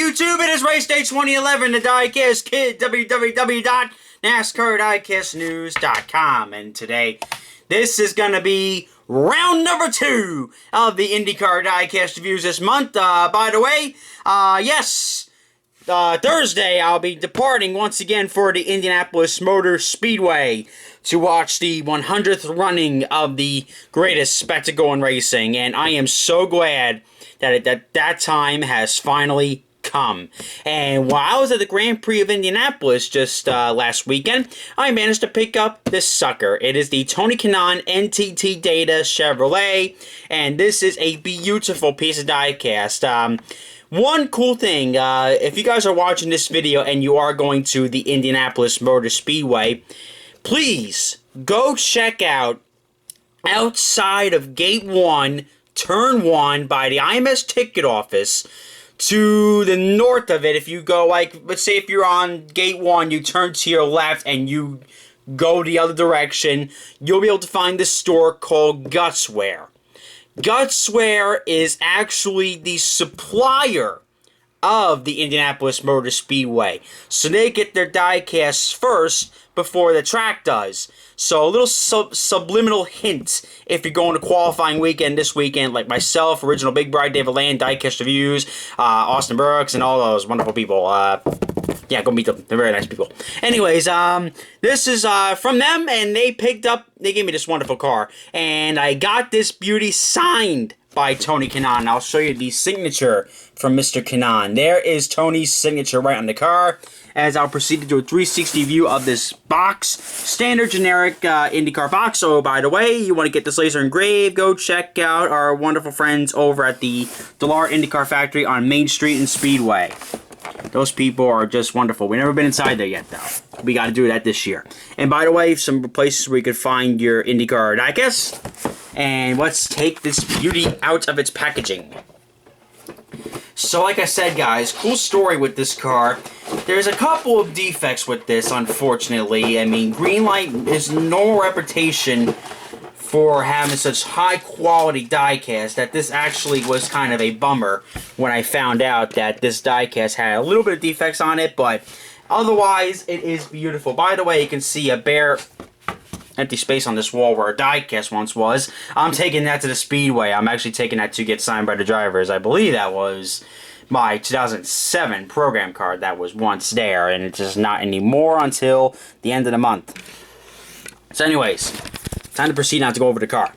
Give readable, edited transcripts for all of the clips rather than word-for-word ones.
YouTube? It is race day 2011, the Diecast Kid, www.NASCARDiecastnews.com. And today, this is going to be round number 2 of the IndyCar Diecast reviews this month. By the way, Thursday, I'll be departing once again for the Indianapolis Motor Speedway to watch the 100th running of the greatest spectacle in racing, and I am so glad that time has finally come. And while I was at the Grand Prix of Indianapolis just last weekend, I managed to pick up this sucker. It is the Tony Kanaan NTT Data Chevrolet, and this is a beautiful piece of diecast. One cool thing, if you guys are watching this video and you are going to the Indianapolis Motor Speedway, please go check out outside of Gate 1, Turn 1 by the IMS ticket office to the north of it. If you go, like, let's say if you're on Gate 1, you turn to your left and you go the other direction, you'll be able to find this store called Gutswear. Gutswear is actually the supplier of the Indianapolis Motor Speedway. So they get their diecasts first before the track does. So a little subliminal hint if you're going to qualifying weekend this weekend, like myself, Original Big Bride, David Land, Diecast Reviews, Austin Brooks, and all those wonderful people. Yeah, go meet them. They're very nice people. Anyways, this is from them, and they gave me this wonderful car. And I got this beauty signed by Tony Kanaan. I'll show you the signature from Mr. Kanaan. There is Tony's signature right on the car, as I'll proceed to do a 360 view of this box. Standard generic IndyCar box. So, by the way, you want to get this laser engraved, go check out our wonderful friends over at the Delar IndyCar Factory on Main Street in Speedway. Those people are just wonderful. We've never been inside there yet, though. We got to do that this year. And by the way, some places where you could find your IndyCar diecast. And let's take this beauty out of its packaging. So like I said, guys, cool story with this car. There's a couple of defects with this, unfortunately. I mean, Greenlight is no reputation for having such high quality diecast that this actually was kind of a bummer when I found out that this diecast had a little bit of defects on it, but otherwise it is beautiful. By the way, you can see a bare empty space on this wall where a diecast once was. I'm taking that to the Speedway. I'm actually taking that to get signed by the drivers. I believe that was my 2007 program card that was once there, and it's just not anymore until the end of the month. So anyways, time to proceed now to go over the car.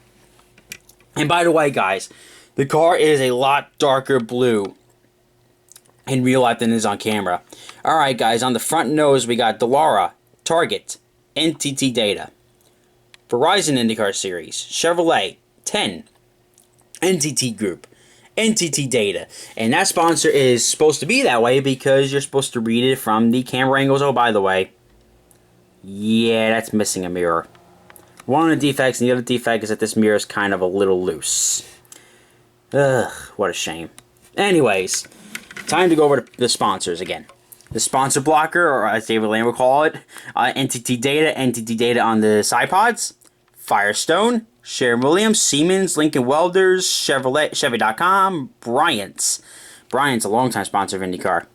And by the way, guys, the car is a lot darker blue in real life than it is on camera. Alright, guys, on the front nose, we got Delara, Target, NTT Data, Verizon IndyCar Series, Chevrolet, 10, NTT Group, NTT Data. And that sponsor is supposed to be that way because you're supposed to read it from the camera angles. Oh, by the way, yeah, that's missing a mirror. One of the defects, and the other defect is that this mirror is kind of a little loose. Ugh, what a shame. Anyways, time to go over to the sponsors again. The sponsor blocker, or as David Land would call it, NTT Data on the side pods, Firestone, Sherwin-Williams, Siemens, Lincoln Welders, Chevrolet, Chevy.com, Bryant's. Bryant's a longtime sponsor of IndyCar.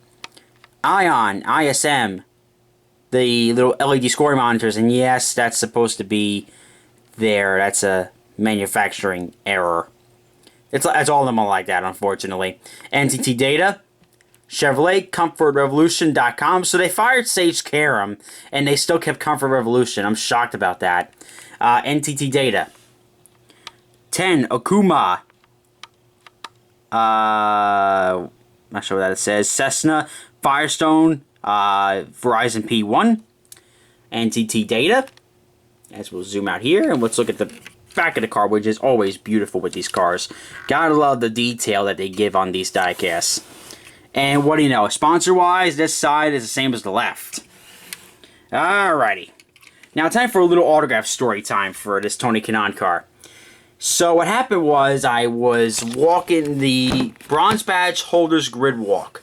Ion, ISM, the little LED scoring monitors, and yes, that's supposed to be there. That's a manufacturing error. That's all of them are like that, unfortunately. NTT Data, Chevrolet, ComfortRevolution.com. So they fired Sage Karam, and they still kept Comfort Revolution. I'm shocked about that. NTT Data. 10, Okuma. Not sure what that it says. Cessna, Firestone, Verizon P1, NTT Data. As we'll zoom out here, and let's look at the back of the car, which is always beautiful with these cars. Gotta love the detail that they give on these diecasts. And what do you know? Sponsor-wise, this side is the same as the left. Alrighty. Now, time for a little autograph story time for this Tony Kanaan car. So, what happened was, I was walking the Bronze Badge Holders Grid Walk.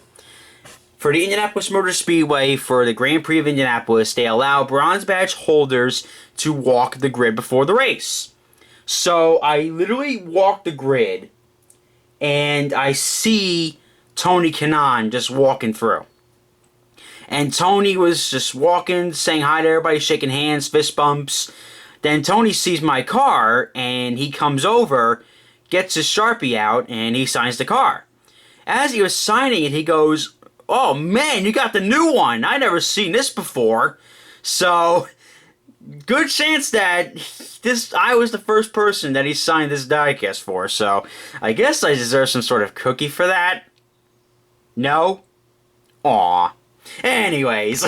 For the Indianapolis Motor Speedway, for the Grand Prix of Indianapolis, they allow Bronze Badge holders to walk the grid before the race. So, I literally walk the grid, and I see Tony Kanaan just walking through. And Tony was just walking, saying hi to everybody, shaking hands, fist bumps. Then Tony sees my car, and he comes over, gets his Sharpie out, and he signs the car. As he was signing it, he goes, "Oh man, you got the new one. I never seen this before." So, good chance that I was the first person that he signed this diecast for. So, I guess I deserve some sort of cookie for that. No? Aw. Anyways,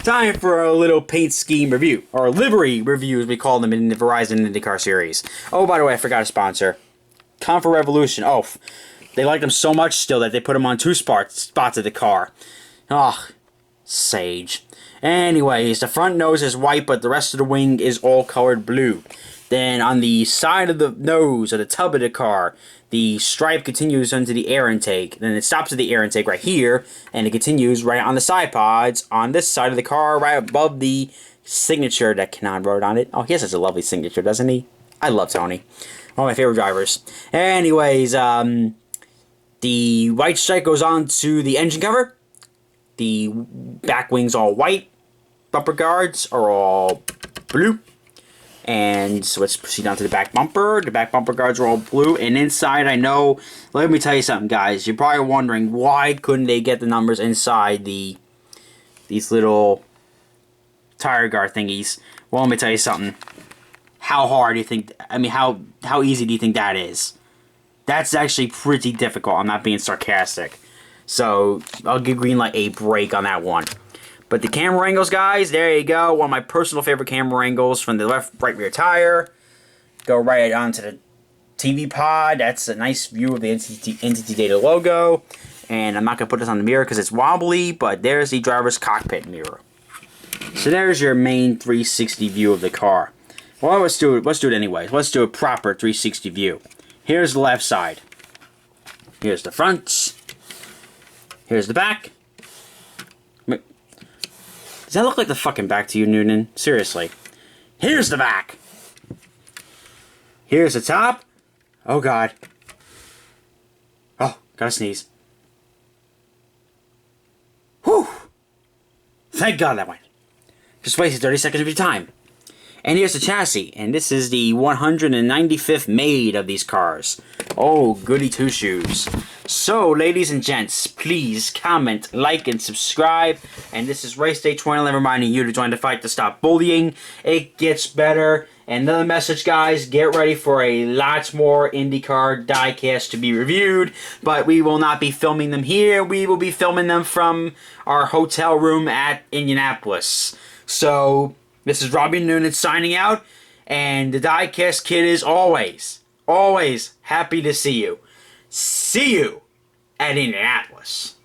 time for a little paint scheme review, or livery review as we call them in the Verizon IndyCar Series. Oh, by the way, I forgot a sponsor. Comfort Revolution. Oh, they like them so much still that they put them on 2 spots of the car. Oh, sage. Anyways, the front nose is white, but the rest of the wing is all colored blue. Then on the side of the nose, or the tub of the car, the stripe continues into the air intake. Then it stops at the air intake right here, and it continues right on the side pods on this side of the car, right above the signature that Kanaan wrote on it. Oh, he has such a lovely signature, doesn't he? I love Tony. One of my favorite drivers. Anyways, the white stripe goes on to the engine cover. The back wing's all white. Bumper guards are all blue. And so let's proceed on to the back bumper. The back bumper guards are all blue. And inside, I know, let me tell you something, guys. You're probably wondering, why couldn't they get the numbers inside these little tire guard thingies? Well, let me tell you something. How hard do you think, how easy do you think that is? That's actually pretty difficult. I'm not being sarcastic. So, I'll give Greenlight a break on that one. But the camera angles, guys, there you go. One of my personal favorite camera angles from the left right rear tire. Go right onto the TV pod. That's a nice view of the NTT Data logo. And I'm not going to put this on the mirror because it's wobbly, but there's the driver's cockpit mirror. So there's your main 360 view of the car. Well, let's do it anyways. Let's do a proper 360 view. Here's the left side. Here's the front. Here's the back. Does that look like the fucking back to you, Noonan? Seriously. Here's the back. Here's the top. Oh, God. Oh, gotta sneeze. Whew. Thank God that went. Just wasted 30 seconds of your time. And here's the chassis. And this is the 195th made of these cars. Oh, goody two-shoes. So, ladies and gents, please comment, like, and subscribe. And this is Race Day 2011 reminding you to join the fight to stop bullying. It gets better. And another message, guys, get ready for a lot more IndyCar diecast to be reviewed. But we will not be filming them here. We will be filming them from our hotel room at Indianapolis. So, this is Robbie Noonan signing out. And the diecast kid is always happy to see you. See you at Indianapolis.